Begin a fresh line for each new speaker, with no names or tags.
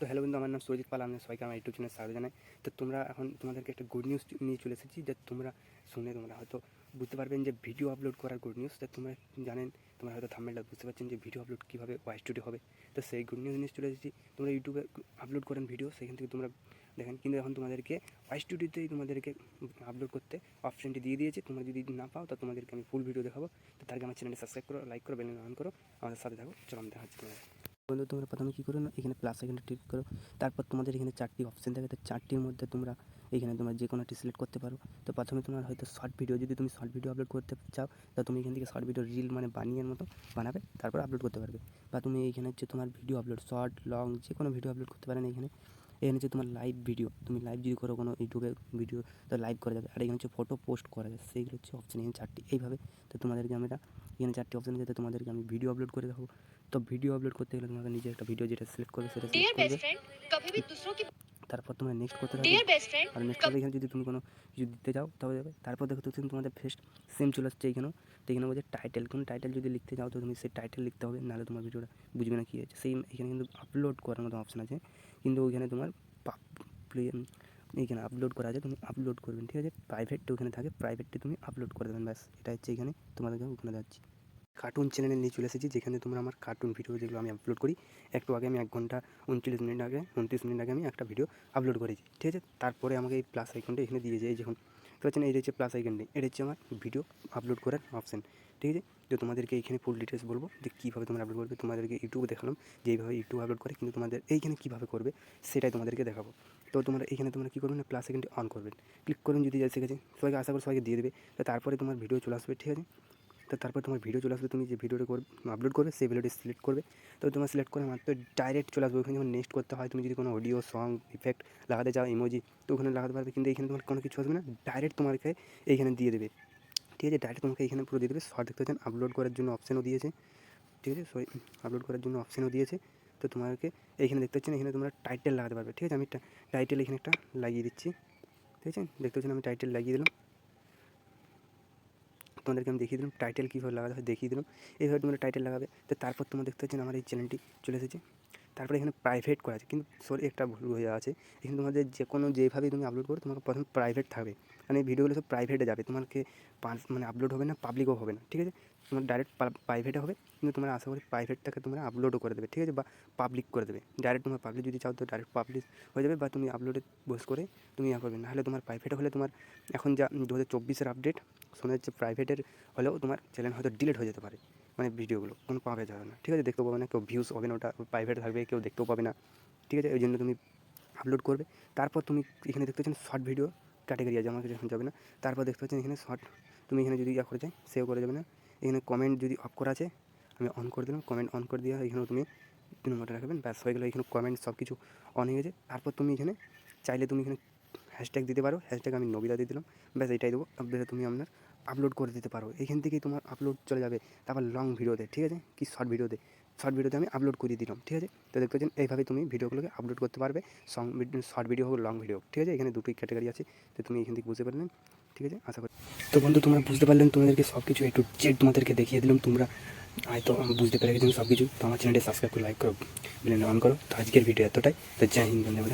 তো হ্যালো বন্ধু, আমার নাম সুরজিৎ পাল। আমি সবাইকে আমার ইউটিউব চ্যানেলে স্বাগত জানাই। তো তোমরা এখন তোমাদেরকে একটা গুড নিউজ নিয়ে চলে এসেছি, যে তোমরা শুনে তোমরা হয়তো বুঝতে পারবেন যে ভিডিও আপলোড করার গুড নিউজ। তো তোমরা জানেন, তোমরা হয়তো থাম্বনেলটা বুঝতে পারছেন যে ভিডিও আপলোড কীভাবে ওয়াই স্টুডিও হবে। তো সেই গুড নিউজ নিয়ে চলে এসেছি। তোমরা ইউটিউবে আপলোড করেন ভিডিও, সেখান থেকে তোমরা দেখেন, কিন্তু এখন তোমাদেরকে ওয়াই স্টুডিওতেই তোমাদেরকে আপলোড করতে অপশানটি দিয়ে দিয়েছে। তোমরা যদি না পাও, তো তোমাদেরকে আমি ফুল ভিডিও দেখাবো। তো তার আগে আমার চ্যানেলটি সাবস্ক্রাইব করো, লাইক করো, বেল অন করো, আমাদের সাথে থাকো। চলো আমি দেখাচ্ছি তোমাদের বন্ধু। তোমরা প্রথমে কী করো না, এখানে প্লাস আইকনটা ক্লিক করো। তারপর তোমাদের এখানে 4টি অপশান থাকে। তো 4টির মধ্যে তোমরা এখানে তোমরা যে কোনোটি সিলেক্ট করতে পারো। তো প্রথমে তোমার হয়তো শর্ট ভিডিও, যদি তুমি শর্ট ভিডিও আপলোড করতে চাও, তো তুমি এখান থেকে শর্ট ভিডিও রিল মানে বানিয়ে মতো বানাবে, তারপর আপলোড করতে পারবে। বা তুমি এইখানে হচ্ছে তোমার ভিডিও আপলোড, শর্ট লং যে কোনো ভিডিও আপলোড করতে পারেন। এখানে হচ্ছে তোমার লাইভ ভিডিও, তুমি লাইভ যদি করো কোনো ইউটিউবে ভিডিও, তো লাইভ করা যাবে। আর এখানে হচ্ছে ফটো পোস্ট করা যায়, সেইগুলো হচ্ছে অপশান এখানে 4টি। এইভাবে তো তোমাদেরকে আমরা এখানে 4টি অপশান আছে, তোমাদেরকে আমি ভিডিও আপলোড করে দেখাবো। তো ভিডিও আপলোড করতে গেলে তোমাকে নিজের একটা ভিডিও যেটা সিলেক্ট করবে সেটা সিলেক্ট করবে। তারপর তোমরা নেক্সট করতে থাকবে। আর নেক্সট করলে এখানে যদি তুমি কোনো কিছু দিতে যাও তবে যাবে। তারপর দেখো তোমাদের ফেস্ট সেম চলে আসছে এইখানেও। তো এখানে বলছে টাইটেল, কোনো টাইটেল যদি লিখতে যাও, তো তুমি সেই টাইটেল লিখতে হবে, নাহলে তোমার ভিডিওটা বুঝবে না কী হয়েছে। সেই এখানে কিন্তু আপলোড করার মতো অপশান আছে, কিন্তু ওইখানে তোমার এইখানে আপলোড করা আছে, তুমি আপলোড করবেন, ঠিক আছে। প্রাইভেটটা ওখানে থাকে, প্রাইভেটটা তুমি আপলোড করে দেবেন, ব্যাস। এটা হচ্ছে এখানে তোমাদেরকে ওখানে যাচ্ছি কার্টুন চ্যানেলে নিয়ে চলে এসেছি, যেখানে তোমরা আমার কার্টুন ভিডিও যেগুলো আমি আপলোড করি। একটু আগে আমি 1 ঘন্টা 29 মিনিট আগে 29 মিনিট আগে আমি একটা ভিডিও আপলোড করেছি, ঠিক আছে। তারপরে আমাকে এই প্লাস আইকনটা এখানে দিয়েছে, এই যখন তো পাচ্ছেন, এই হচ্ছে প্লাস আইকনটি, এটা হচ্ছে আমার ভিডিও আপলোড করার অপশান, ঠিক আছে। তো তোমাদেরকে এইখানে ফুল ডিটেলস বলবো যে কীভাবে তোমরা আপলোড করবে। তোমাদেরকে ইউটিউবে দেখালাম যে এইভাবে ইউটিউব আপলোড করে, কিন্তু তোমাদের এইখানে কীভাবে করবে সেটাই তোমাদেরকে দেখাবো। তো তোমরা এইখানে তোমরা কী করবেন না, প্লাস আইকনটি অন করবেন, ক্লিক করুন। যদি যাই শিখেছে সবাইকে, আশা করি সবাইকে দিয়ে দেবে। তো তারপরে তোমার ভিডিও চলে আসবে, ঠিক আছে। তো তারপর তোমার ভিডিও চলে আসবে, তুমি যে ভিডিওটা আপলোড করবে সেই ভিডিওটি সিলেক্ট করবে। তো তোমার সিলেক্ট করে মাত্র ডাইরেক্ট চলে আসবে। ওখানে যেমন নেক্সট করতে হয়, তুমি যদি কোনো অডিও সং ইফেক্ট লাগাতে চাও, ইমোজি, তো ওখানে লাগাতে পারবে। কিন্তু এখানে তোমার কোনো কিছু আসবে না, ডাইরেক্ট তোমাকে এইখানে দিয়ে দেবে, ঠিক আছে। ডাইরেক্ট তোমাকে এখানে পুরো দিয়ে দেবে। শর্ট দেখতে পাচ্ছেন, আপলোড করার জন্য অপশানও দিয়েছে, ঠিক আছে। সরি, আপলোড করার জন্য অপশানও দিয়েছে। তো তোমাকে এইখানে দেখতে পাচ্ছেন, এখানে তোমরা টাইটেল লাগাতে পারবে, ঠিক আছে। আমি টাইটেল এখানে একটা লাগিয়ে দিচ্ছি, ঠিক আছে। দেখতে পাচ্ছেন আমি টাইটেল লাগিয়ে দিলাম। তোমাদেরকে আমি দেখিয়ে দিলাম টাইটেল কীভাবে লাগাতে হয়, দেখিয়ে দিলাম। এইভাবে তোমরা টাইটেল লাগাবে। তো তারপর তোমরা দেখতে পাচ্ছেন আমার এই চ্যানেলটি চলে এসেছে। তারপরে এখানে প্রাইভেট করা আছে, কিন্তু সরি একটা ভুল হয়ে আছে। এখানে তোমাদের যে কোনো যেভাবেই তুমি আপলোড করো, তোমাকে প্রথমে প্রাইভেট থাকবে, মানে এই ভিডিওগুলো সব প্রাইভেটে যাবে। তোমাকে মানে আপলোড হবে না, পাবলিকও হবে না, ঠিক আছে। তোমার ডাইরেক্ট প্রাইভেটে হবে, কিন্তু তোমরা আশা করি প্রাইভেটটাকে তোমরা আপলোডও করে দেবে, ঠিক আছে, বা পাবলিক করে দেবে। ডাইরেক্ট তোমার পাবলিক যদি চাও, তো ডাইরেক্ট পাবলিক হয়ে যাবে, বা তুমি আপলোডে বস করে তুমি করবে। নাহলে তোমার প্রাইভেট হলে তোমার এখন যা 2024-এর আপডেট শোনা যাচ্ছে, প্রাইভেটের হলেও তোমার চ্যানেল হয়তো ডিলিট হয়ে যেতে পারে, মানে ভিডিওগুলো কোনো পাওয়া যাবে না, ঠিক আছে। দেখতেও পাবে না কেউ, ভিউজ হবে না, ওটা প্রাইভেট থাকবে, কেউ দেখতেও পাবে না, ঠিক আছে। ওই জন্য তুমি আপলোড করবে। তারপর তুমি এখানে দেখতে পাচ্ছেন শর্ট ভিডিও ক্যাটাগরি আছে, আমার কাছে এখন যাবে না। তারপর দেখতে পাচ্ছেন এখানে শর্ট, তুমি এখানে যদি করে চাই সেও করে যাবে না। এখানে কমেন্ট যদি অফ করা আছে, আমি অন করে দিলাম। কমেন্ট অন করে দিয়ে এখানেও তুমি 2 নম্বরটা রাখবেন, ব্যাস হয়ে গেলো। এখানে কমেন্ট সব কিছু অন হয়ে গেছে। তারপর তুমি এখানে চাইলে তুমি এখানে হ্যাশট্যাগ দিতে পারো, হ্যাশট্যাগ আমি নবিতা দিয়ে দিলাম, ব্যাস এটাই দেবো। তারপরে তুমি আপনার আপলোড করে দিতে পারো, এখান থেকেই তোমার আপলোড চলে যাবে। তারপর লং ভিডিওতে, ঠিক আছে, কি শর্ট ভিডিওতে আমি আপলোড করে দিলাম, ঠিক আছে। তো দেখতে পাচ্ছেন এইভাবে তুমি ভিডিওগুলোকে আপলোড করতে পারবে, শর্ট ভিডিও হোক, লং ভিডিও হোক, ঠিক আছে। এখানে দুটোই ক্যাটাগরি আছে, তো তুমি এখান থেকে বুঝতে পারলেন, ঠিক আছে, আশা করি। তো বন্ধু তোমরা বুঝতে পারলেন, তোমাদেরকে সব কিছু একটু জেড তোমাদেরকে দেখিয়ে দিলাম। তোমরা হয়তো বুঝতে পেরে গেছেন সব কিছু। তো আমার চ্যানেলটি সাবস্ক্রাইব করে, লাইক করো, বেল অন করো। তো আজকের ভিডিও এতটাই। তো জয় হিন্দ, ধন্যবাদ।